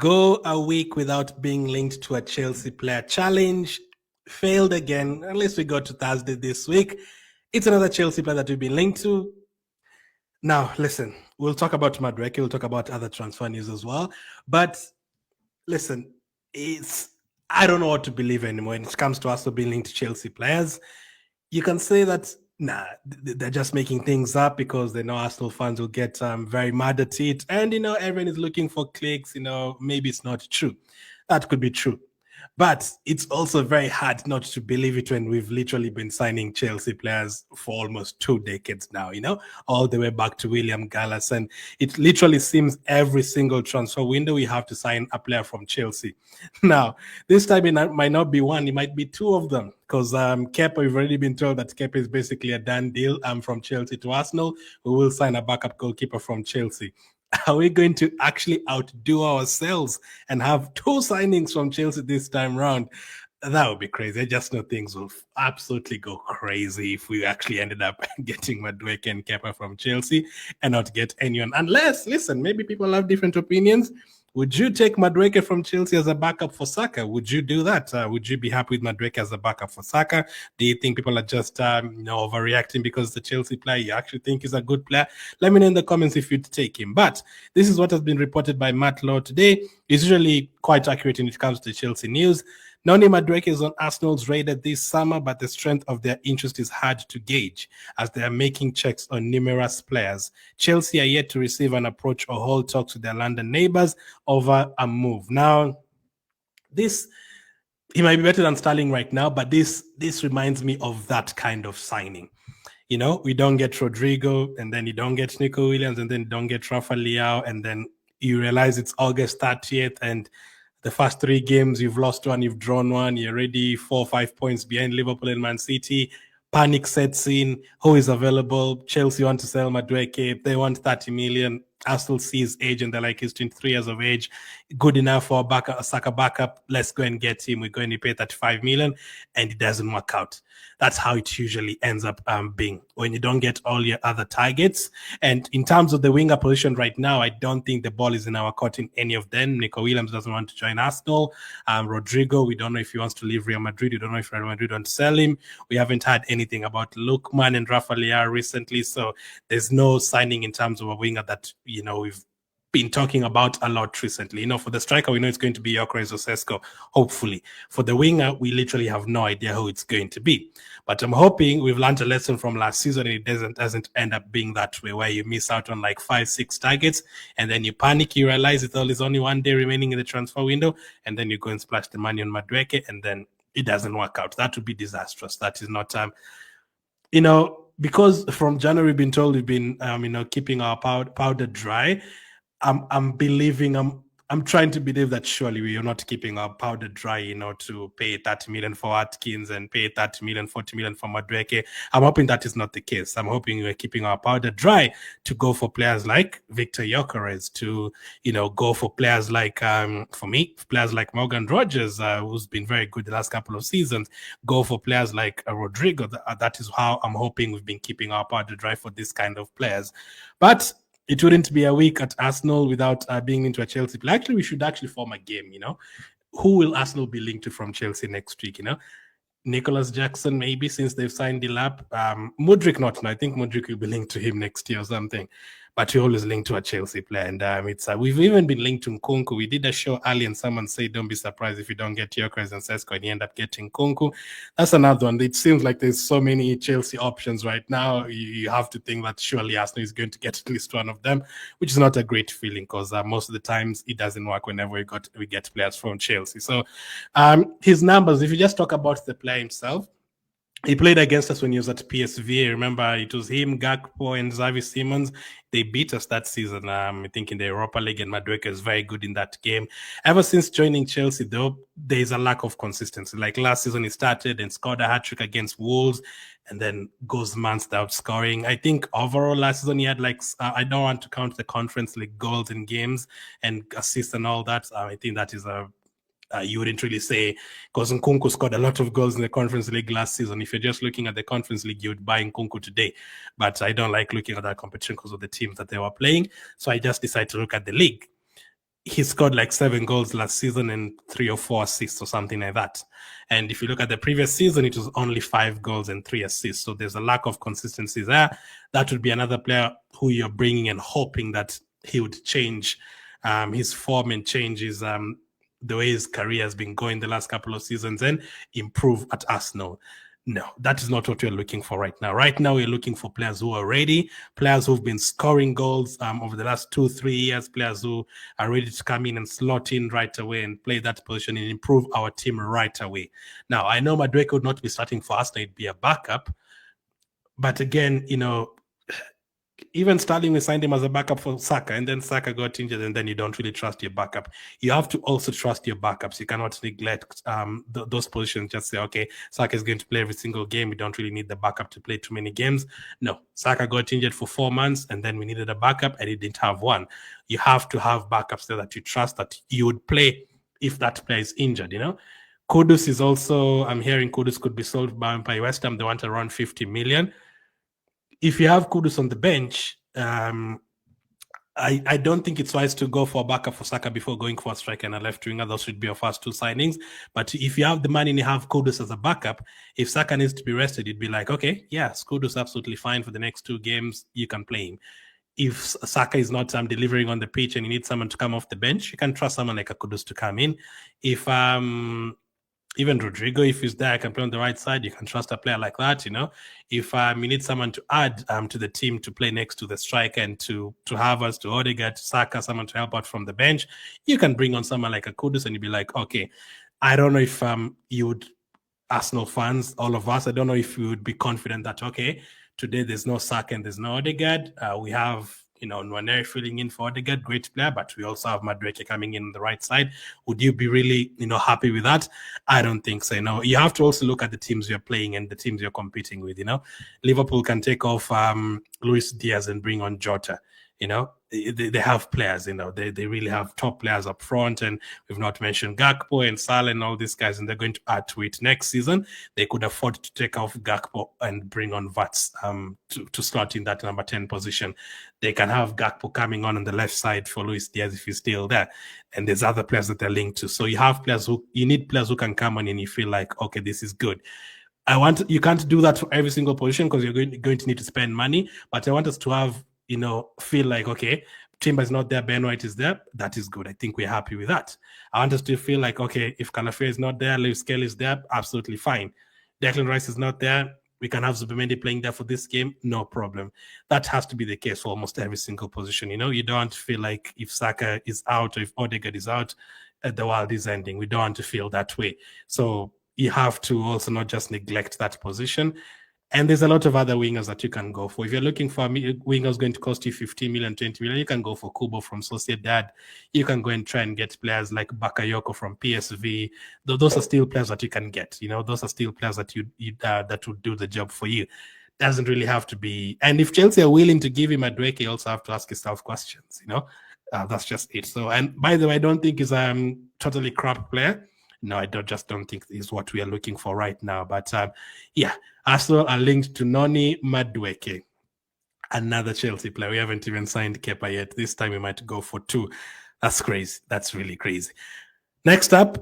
Go a week without being linked to a Chelsea player. Challenge failed again. At least we got to Thursday this week. It's another Chelsea player that we've been linked to. Now, listen, we'll talk about Madueke. We'll talk about other transfer news as well. But listen, I don't know what to believe anymore when it comes to us being linked to Chelsea players. You can say that they're just making things up because they know Arsenal fans will get very mad at it. And, everyone is looking for clicks. Maybe it's not true. That could be true. But it's also very hard not to believe it when we've literally been signing Chelsea players for almost 2 decades now, all the way back to William Gallas. And it literally seems every single transfer window we have to sign a player from Chelsea. Now, this time it might not be one, it might be 2 of them. Because Kepa, we've already been told that Kepa is basically a done deal from Chelsea to Arsenal. We will sign a backup goalkeeper from Chelsea. Are we going to actually outdo ourselves and have 2 signings from Chelsea this time round? That would be crazy. I just know things will absolutely go crazy if we actually ended up getting Madueke and Kepa from Chelsea and not get anyone. Unless, listen, maybe people have different opinions. Would you take Madueke from Chelsea as a backup for Saka? Would you do that? Would you be happy with Madueke as a backup for Saka? Do you think people are just overreacting because the Chelsea player you actually think is a good player? Let me know in the comments if you'd take him. But this is what has been reported by Matt Law today. It's usually quite accurate when it comes to Chelsea news. Noni Madueke is on Arsenal's radar this summer, but the strength of their interest is hard to gauge as they are making checks on numerous players. Chelsea are yet to receive an approach or hold talks with their London neighbours over a move. Now, he might be better than Sterling right now, but this reminds me of that kind of signing. We don't get Rodrigo, and then you don't get Nico Williams, and then you don't get Rafa Leao, and then you realize it's August 30th, and the first 3 games, you've lost 1, you've drawn 1, you're already 4 or 5 points behind Liverpool and Man City. Panic sets in. Who is available? Chelsea want to sell Madueke. They want 30 million. Arsenal see his age and they're like, he's 23 years of age. Good enough for a Saka backup. Let's go and get him. We're going to pay 35 million. And it doesn't work out. That's how it usually ends up being when you don't get all your other targets. And in terms of the winger position right now, I don't think the ball is in our court in any of them. Nico Williams doesn't want to join Arsenal. Rodrigo, we don't know if he wants to leave Real Madrid. We don't know if Real Madrid want to sell him. We haven't heard anything about Lookman and Rafa Leao recently. So there's no signing in terms of a winger that, we've been talking about a lot recently. For the striker, we know it's going to be Gyökeres or Sesko, hopefully. For the winger, we literally have no idea who it's going to be. But I'm hoping we've learned a lesson from last season and it doesn't end up being that way, where you miss out on like 5-6 targets and then you panic, you realize there's only 1 day remaining in the transfer window, and then you go and splash the money on Madueke and then it doesn't work out. That would be disastrous. That is not because from January we've been told we've been keeping our powder dry. I'm trying to believe that surely we are not keeping our powder dry, to pay 30 million for Atkins and pay 30 million, 40 million for Madueke. I'm hoping that is not the case. I'm hoping we're keeping our powder dry to go for players like Victor Gyökeres, to, go for players like, for me, players like Morgan Rogers, who's been very good the last couple of seasons. Go for players like Rodrigo. That is how I'm hoping we've been keeping our powder dry for this kind of players. But it wouldn't be a week at Arsenal without being into a Chelsea player. Actually, we should actually form a game, Who will Arsenal be linked to from Chelsea next week, Nicholas Jackson, maybe, since they've signed Delap. Mudryk, not now. I think Mudryk will be linked to him next year or something. But we always linked to a Chelsea player. And we've even been linked to Nkunku. We did a show early and someone said, don't be surprised if you don't get Gyökeres and Sesko and you end up getting Nkunku. That's another one. It seems like there's so many Chelsea options right now. You have to think that surely Arsenal is going to get at least one of them, which is not a great feeling because most of the times it doesn't work whenever we get players from Chelsea. So his numbers, if you just talk about the player himself, he played against us when he was at PSV. Remember, it was him, Gakpo, and Xavi Simons. They beat us that season, I think, in the Europa League, and Madueke is very good in that game. Ever since joining Chelsea, though, there's a lack of consistency. Like last season, he started and scored a hat-trick against Wolves, and then goes months without scoring. I think overall last season, he had I don't want to count the Conference League goals in games and assists and all that. I think that is you wouldn't really say, because Nkunku scored a lot of goals in the Conference League last season. If you're just looking at the Conference League, you would buy Nkunku today. But I don't like looking at that competition because of the teams that they were playing. So I just decided to look at the league. he scored like 7 goals last season and 3 or 4 assists or something like that. And if you look at the previous season, it was only 5 goals and 3 assists. So there's a lack of consistency there. That would be another player who you're bringing and hoping that he would change his form and change his the way his career has been going the last couple of seasons and improve at Arsenal. No, that is not what we're looking for right now. Right now, we're looking for players who are ready, players who've been scoring goals over the last 2-3 years, players who are ready to come in and slot in right away and play that position and improve our team right away. Now, I know Madueke would not be starting for Arsenal, it'd be a backup. But again, even Sterling, we signed him as a backup for Saka, and then Saka got injured, and then you don't really trust your backup. You have to also trust your backups. You cannot neglect those positions. Just say, okay, Saka is going to play every single game. We don't really need the backup to play too many games. No, Saka got injured for 4 months, and then we needed a backup, and he didn't have one. You have to have backups there that you trust that you would play if that player is injured, Kudus is also, I'm hearing Kudus could be sold by West Ham. They want around 50 million. If you have Kudus on the bench, I don't think it's wise to go for a backup for Saka before going for a striker and a left winger. Those should be your first 2 signings. But if you have the money and you have Kudus as a backup, if Saka needs to be rested, you'd be like, okay, yes, Kudus absolutely fine for the next 2 games. You can play him. If Saka is not delivering on the pitch and you need someone to come off the bench, you can trust someone like a Kudus to come in. If even Rodrigo, if he's there, can play on the right side. You can trust a player like that, If you need someone to add to the team to play next to the striker and to Havertz, to Odegaard, to Saka, someone to help out from the bench, you can bring on someone like a Kudus and you'd be like, okay, I don't know if you would, Arsenal fans, all of us, I don't know if you would be confident that, okay, today there's no Saka and there's no Odegaard. We have Noni filling in for Odegaard, great player, but we also have Madueke coming in on the right side. Would you be really, happy with that? I don't think so. You have to also look at the teams you're playing and the teams you're competing with. Liverpool can take off Luis Diaz and bring on Jota. They have players, they really have top players up front, and we've not mentioned Gakpo and Salah and all these guys, and they're going to add to it next season. They could afford to take off Gakpo and bring on Vats to slot in that number 10 position. They can have Gakpo coming on the left side for Luis Diaz if he's still there, and there's other players that they're linked to. So you need players who can come on and you feel like, okay, this is good. You can't do that for every single position because you're going to need to spend money, but I want us to have feel like, okay, Timber is not there, Ben White is there. That is good. I think we're happy with that. I want us to feel like, okay, if Calafia is not there, Lewis Kelly is there, absolutely fine. Declan Rice is not there. We can have Zubimendi playing there for this game, no problem. That has to be the case for almost every single position. You don't feel like if Saka is out or if Odegaard is out, the world is ending. We don't want to feel that way. So you have to also not just neglect that position. And there's a lot of other wingers that you can go for. If you're looking for a winger who's going to cost you 15 million, 20 million, you can go for Kubo from Sociedad. You can go and try and get players like Bakayoko from PSV. Those are still players that you can get. Those are still players that that would do the job for you. Doesn't really have to be. And if Chelsea are willing to give him a Madueke, you also have to ask yourself questions. That's just it. So, and by the way, I don't think he's a totally crap player. No, I just don't think is what we are looking for right now. But yeah, Arsenal are linked to Noni Madueke, another Chelsea player. We haven't even signed Kepa yet. This time we might go for 2. That's crazy. That's really crazy. Next up,